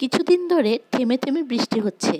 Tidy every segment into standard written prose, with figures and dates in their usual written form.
কিছুদিন ধরে থেমে থেমে বৃষ্টি হচ্ছে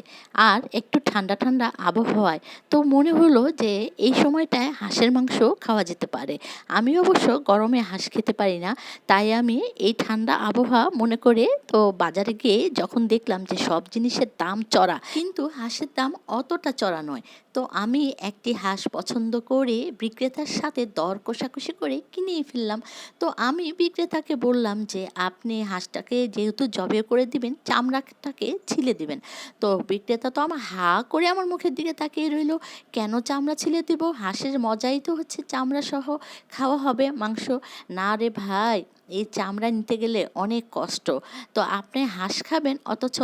আর একটু ঠান্ডা ঠান্ডা আবহাওয়ায় তো মনে হলো যে এই সময়টায় হাঁসের মাংস খাওয়া যেতে পারে। আমি অবশ্য গরমে হাঁস খেতে পারি না, তাই আমি এই ঠান্ডা আবহাওয়া মনে করে তো বাজারে গিয়ে যখন দেখলাম যে সব জিনিসের দাম চড়া, কিন্তু হাঁসের দাম অতটা চড়া নয়, তো আমি একটি হাঁস পছন্দ করে বিক্রেতার সাথে দর কষাকষি করে কিনেই ফেললাম। তো আমি বিক্রেতাকে বললাম যে আপনি হাঁসটাকে যেহেতু জবে করে দিবেন, চামড়াটাকে ছিলে দিবেন। তো বিক্রেতা তো আমার হা করে আমার মুখের দিকে তাকিয়ে রইল, কেন চামড়া ছিলে দিব? হাঁসের মজাই তো হচ্ছে চামড়া সহ খাওয়া হবে মাংস। না রে ভাই, এই চামড়া নিতে গেলে অনেক কষ্ট, তো আপনি হাঁস খাবেন অথচ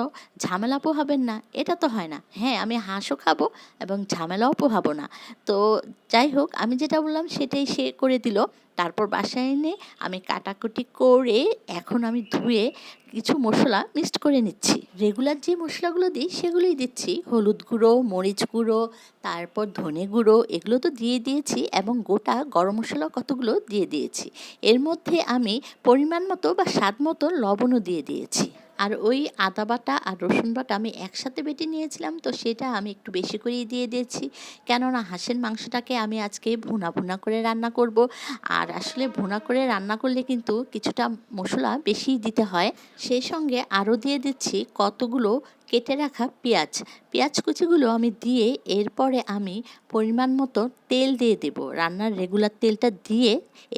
ঝামেলা পোহাবেন না, এটা তো হয় না। হ্যাঁ, আমি হাঁসও খাবো এবং ঝামেলাও পোহাবো না। তো যাই হোক, আমি যেটা বললাম সেটাই সে করে দিল। তারপর বাসায় এনে আমি কাটাকুটি করে এখন আমি ধুয়ে কিছু মশলা মিক্সড করে নিচ্ছি। রেগুলার যে মশলাগুলো দিই সেগুলোই দিচ্ছি, হলুদ গুঁড়ো, মরিচ গুঁড়ো, তারপর ধনে গুঁড়ো, এগুলো তো দিয়ে দিয়েছি এবং গোটা গরম মশলা কতগুলো দিয়ে দিয়েছি। এর মধ্যে আমি পরিমাণ মতো বা স্বাদ মতো লবণও দিয়ে দিয়েছি। আর ওই আদা বাটা আর রসুন বাটা আমি একসাথে বেটে নিয়েছিলাম, তো সেটা আমি একটু বেশি করেই দিয়ে দিয়েছি, কেননা হাঁসের মাংসটাকে আমি আজকে ভুনা ভুনা করে রান্না করব। আর আসলে ভুনা করে রান্না করলে কিন্তু কিছুটা মশলা বেশিই দিতে হয়। সেই সঙ্গে আরও দিয়ে দিচ্ছি কতগুলো কেটে রাখা পেঁয়াজ। পেঁয়াজ কুচিগুলো আমি দিয়ে এরপরে আমি পরিমাণ মতো তেল দিয়ে দেব, রান্নার রেগুলার তেলটা দিয়ে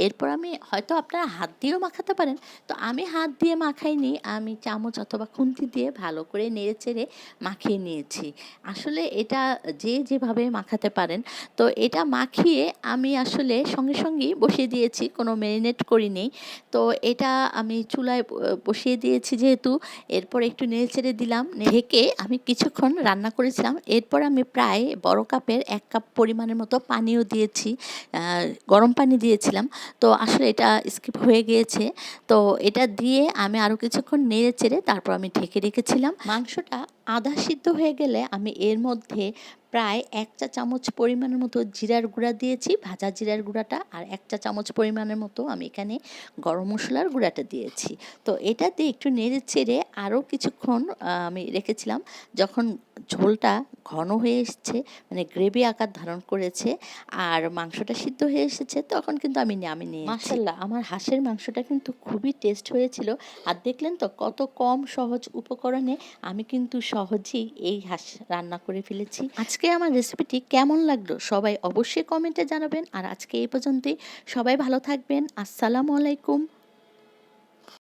এরপর আমি হয়তো আপনারা হাত দিয়েও মাখাতে পারেন, তো আমি হাত দিয়ে মাখাইনি, আমি চামচ অথবা খুন্তি দিয়ে ভালো করে নেড়ে চেড়ে মাখিয়ে নিয়েছি। আসলে এটা যে যেভাবে মাখাতে পারেন। তো এটা মাখিয়ে আমি আসলে সঙ্গে সঙ্গেই বসিয়ে দিয়েছি, কোনো ম্যারিনেট করিনি। তো এটা আমি চুলায় বসিয়ে দিয়েছি যেহেতু, এরপর একটু নেড়ে চেড়ে দিলাম, ঢেকে আমি কিছুক্ষণ রান্না করেছিলাম। এরপর আমি প্রায় বড় কাপের 1 কাপ পরিমাণের মতো পানিও দিয়েছি, গরম পানি দিয়েছিলাম। তো আসলে এটা স্কিপ হয়ে গিয়েছে। তো এটা দিয়ে আমি আরও কিছুক্ষণ নেড়ে চেড়ে তারপর আমি ঢেকে রেখেছিলাম। মাংসটা আধা সিদ্ধ হয়ে গেলে আমি এর মধ্যে প্রায় 1 চা চামচ পরিমাণের মতো জিরার গুঁড়া দিয়েছি, ভাজা জিরার গুঁড়াটা, আর 1 চা চামচ পরিমাণের মতো আমি এখানে গরম মশলার গুঁড়াটা দিয়েছি। তো এটা দিয়ে একটু নেড়ে চেড়ে আরও কিছুক্ষণ আমি রেখেছিলাম। যখন ঝোলটা ঘন হয়ে এসছে, মানে গ্রেভি আকার ধারণ করেছে আর মাংসটা সিদ্ধ হয়ে এসেছে, তখন কিন্তু আমি নামিয়ে নিয়েছি। মাশাআল্লাহ, আমার হাঁসের মাংসটা কিন্তু খুবই টেস্ট হয়েছিল। আর দেখলেন তো কত কম সহজ উপকরণে আমি কিন্তু সহজেই এই হাঁস রান্না করে ফেলেছি। আজকে আমার রেসিপিটি কেমন লাগলো সবাই অবশ্যই কমেন্টে জানাবেন। আর আজকে এই পর্যন্তই, সবাই ভালো থাকবেন। আসসালামু আলাইকুম।